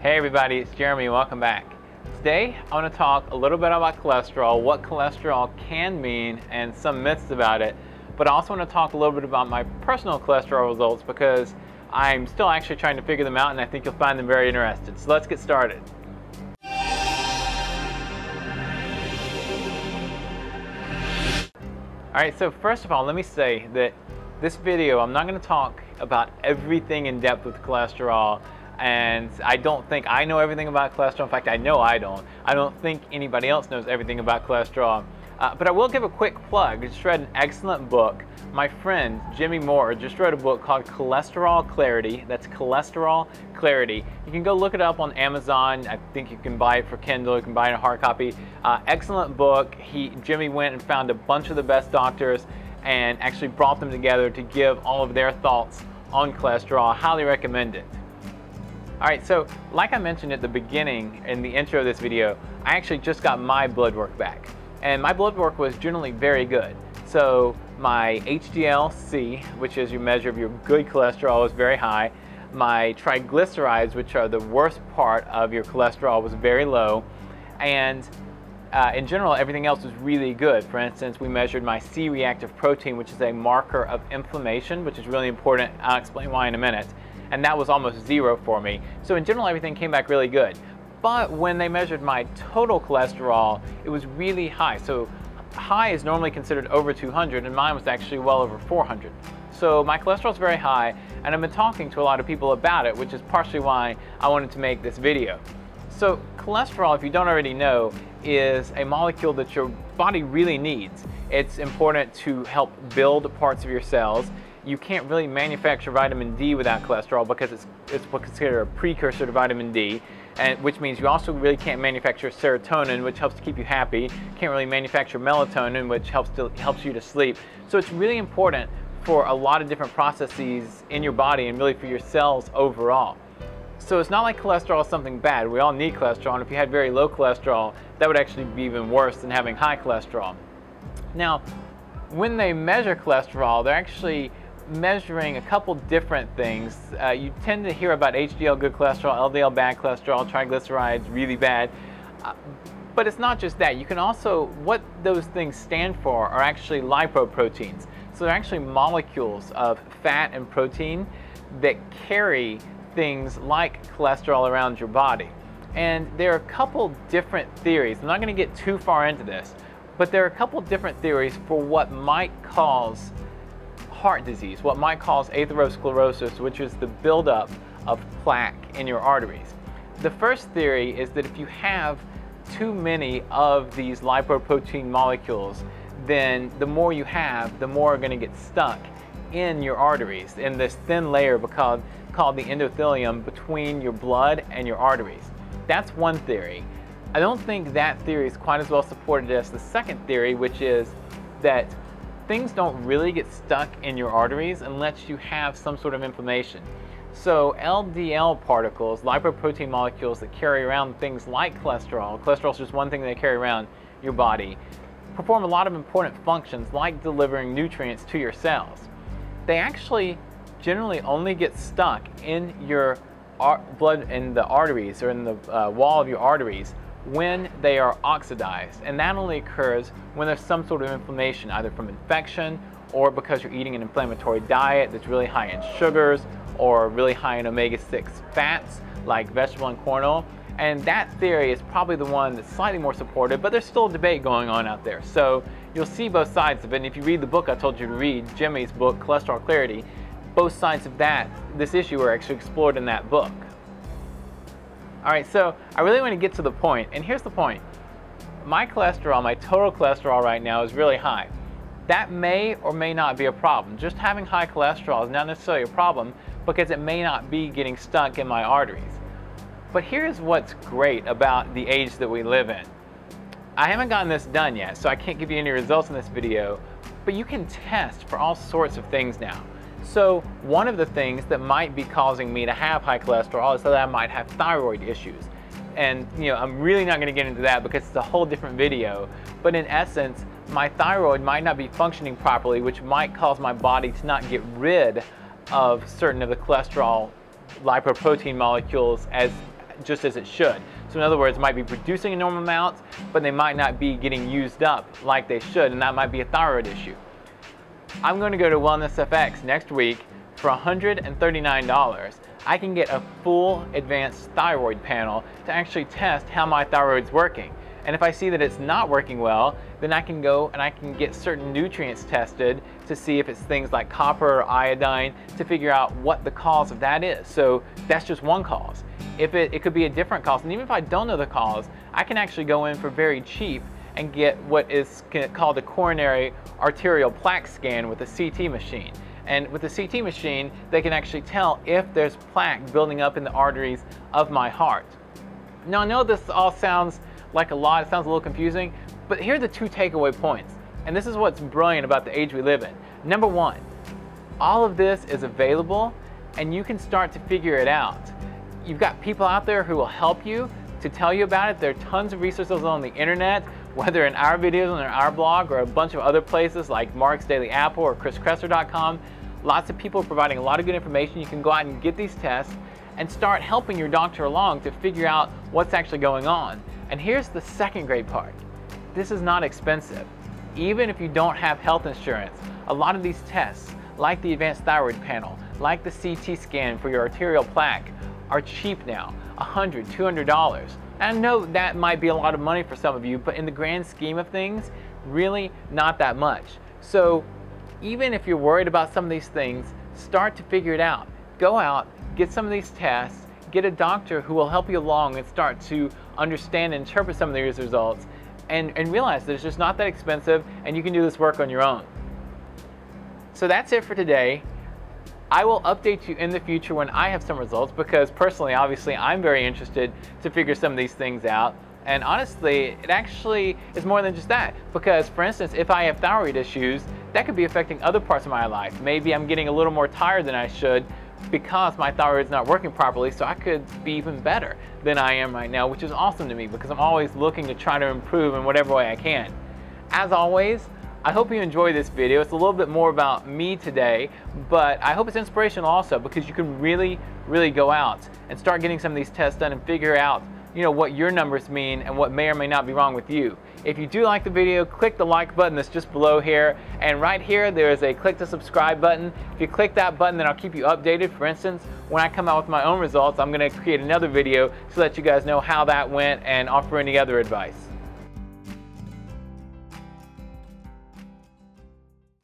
Hey everybody, it's Jeremy, welcome back. Today I want to talk a little bit about cholesterol, what cholesterol can mean, and some myths about it. But I also want to talk a little bit about my personal cholesterol results because I'm still actually trying to figure them out and I think you'll find them very interesting. So let's get started. Alright, so first of all, let me say that this video, I'm not going to talk about everything in depth with cholesterol. And I don't think I know everything about cholesterol. In fact, I know I don't. I don't think anybody else knows everything about cholesterol. But I will give a quick plug. I just read an excellent book. My friend, Jimmy Moore, just wrote a book called Cholesterol Clarity. That's Cholesterol Clarity. You can go look it up on Amazon. I think you can buy it for Kindle. You can buy it in a hard copy. Excellent book. Jimmy went and found a bunch of the best doctors and actually brought them together to give all of their thoughts on cholesterol. I highly recommend it. Alright, so like I mentioned at the beginning in the intro of this video, I actually just got my blood work back. And my blood work was generally very good. So my HDL-C, which is your measure of your good cholesterol, was very high. My triglycerides, which are the worst part of your cholesterol, was very low. And in general, everything else was really good. For instance, we measured my C-reactive protein, which is a marker of inflammation, which is really important. I'll explain why in a minute. And that was almost zero for me. So in general, everything came back really good. But when they measured my total cholesterol, it was really high. So high is normally considered over 200, and mine was actually well over 400. So my cholesterol is very high, and I've been talking to a lot of people about it, which is partially why I wanted to make this video. So cholesterol, if you don't already know, is a molecule that your body really needs. It's important to help build parts of your cells. You can't really manufacture vitamin D without cholesterol because it's what's considered a precursor to vitamin D, and which means you also really can't manufacture serotonin, which helps to keep you happy. Can't really manufacture melatonin, which helps you to sleep. So it's really important for a lot of different processes in your body and really for your cells overall. So it's not like cholesterol is something bad. We all need cholesterol, and if you had very low cholesterol, that would actually be even worse than having high cholesterol. Now, when they measure cholesterol, they're actually measuring a couple different things. You tend to hear about HDL good cholesterol, LDL bad cholesterol, triglycerides really bad. But it's not just that. You can also, what those things stand for are actually lipoproteins. So they're actually molecules of fat and protein that carry things like cholesterol around your body. And there are a couple different theories. I'm not going to get too far into this, but there are a couple different theories for what might cause heart disease, what might cause atherosclerosis, which is the buildup of plaque in your arteries. The first theory is that if you have too many of these lipoprotein molecules, then the more you have, the more are going to get stuck in your arteries, in this thin layer called the endothelium between your blood and your arteries. That's one theory. I don't think that theory is quite as well supported as the second theory, which is that things don't really get stuck in your arteries unless you have some sort of inflammation. So LDL particles, lipoprotein molecules that carry around things like cholesterol, cholesterol is just one thing they carry around your body, perform a lot of important functions like delivering nutrients to your cells. They actually generally only get stuck in your blood, in the arteries, or in the wall of your arteries when they are oxidized, and that only occurs when there's some sort of inflammation, either from infection or because you're eating an inflammatory diet that's really high in sugars or really high in omega-6 fats like vegetable and corn oil. And that theory is probably the one that's slightly more supported, but there's still a debate going on out there. So you'll see both sides of it, and if you read the book I told you to read, Jimmy's book, Cholesterol Clarity, both sides of this issue are actually explored in that book. Alright, so I really want to get to the point, and here's the point. My cholesterol, my total cholesterol right now is really high. That may or may not be a problem. Just having high cholesterol is not necessarily a problem because it may not be getting stuck in my arteries. But here's what's great about the age that we live in. I haven't gotten this done yet, so I can't give you any results in this video, but you can test for all sorts of things now. So one of the things that might be causing me to have high cholesterol is that I might have thyroid issues. And I'm really not going to get into that because it's a whole different video. But in essence, my thyroid might not be functioning properly, which might cause my body to not get rid of certain of the cholesterol lipoprotein molecules as just as it should. So in other words, it might be producing a normal amount, but they might not be getting used up like they should, and that might be a thyroid issue. I'm going to go to WellnessFX next week for $139. I can get a full advanced thyroid panel to actually test how my thyroid's working. And if I see that it's not working well, then I can go and I can get certain nutrients tested to see if it's things like copper or iodine to figure out what the cause of that is. So that's just one cause. If it could be a different cause, and even if I don't know the cause, I can actually go in for very cheap and get what is called a coronary arterial plaque scan with a CT machine. And with the CT machine, they can actually tell if there's plaque building up in the arteries of my heart. Now I know this all sounds like a lot, it sounds a little confusing, but here are the two takeaway points. And this is what's brilliant about the age we live in. Number one, all of this is available and you can start to figure it out. You've got people out there who will help you to tell you about it. There are tons of resources on the internet, whether in our videos on our blog or a bunch of other places like Mark's Daily Apple or chriskresser.com. Lots of people providing a lot of good information. You can go out and get these tests and start helping your doctor along to figure out what's actually going on. And here's the second great part. This is not expensive. Even if you don't have health insurance, a lot of these tests, like the advanced thyroid panel, like the CT scan for your arterial plaque, are cheap now, $100, $200. And I know that might be a lot of money for some of you, but in the grand scheme of things, really not that much. So even if you're worried about some of these things, start to figure it out. Go out, get some of these tests, get a doctor who will help you along and start to understand and interpret some of these results and realize that it's just not that expensive and you can do this work on your own. So that's it for today. I will update you in the future when I have some results because personally, obviously, I'm very interested to figure some of these things out. And honestly, it actually is more than just that because, for instance, if I have thyroid issues, that could be affecting other parts of my life. Maybe I'm getting a little more tired than I should because my thyroid's not working properly, so I could be even better than I am right now, which is awesome to me because I'm always looking to try to improve in whatever way I can. As always, I hope you enjoy this video. It's a little bit more about me today, but I hope it's inspirational also because you can really, really go out and start getting some of these tests done and figure out, what your numbers mean and what may or may not be wrong with you. If you do like the video, click the like button that's just below here. And right here, there is a click to subscribe button. If you click that button, then I'll keep you updated. For instance, when I come out with my own results, I'm going to create another video so that you guys know how that went and offer any other advice.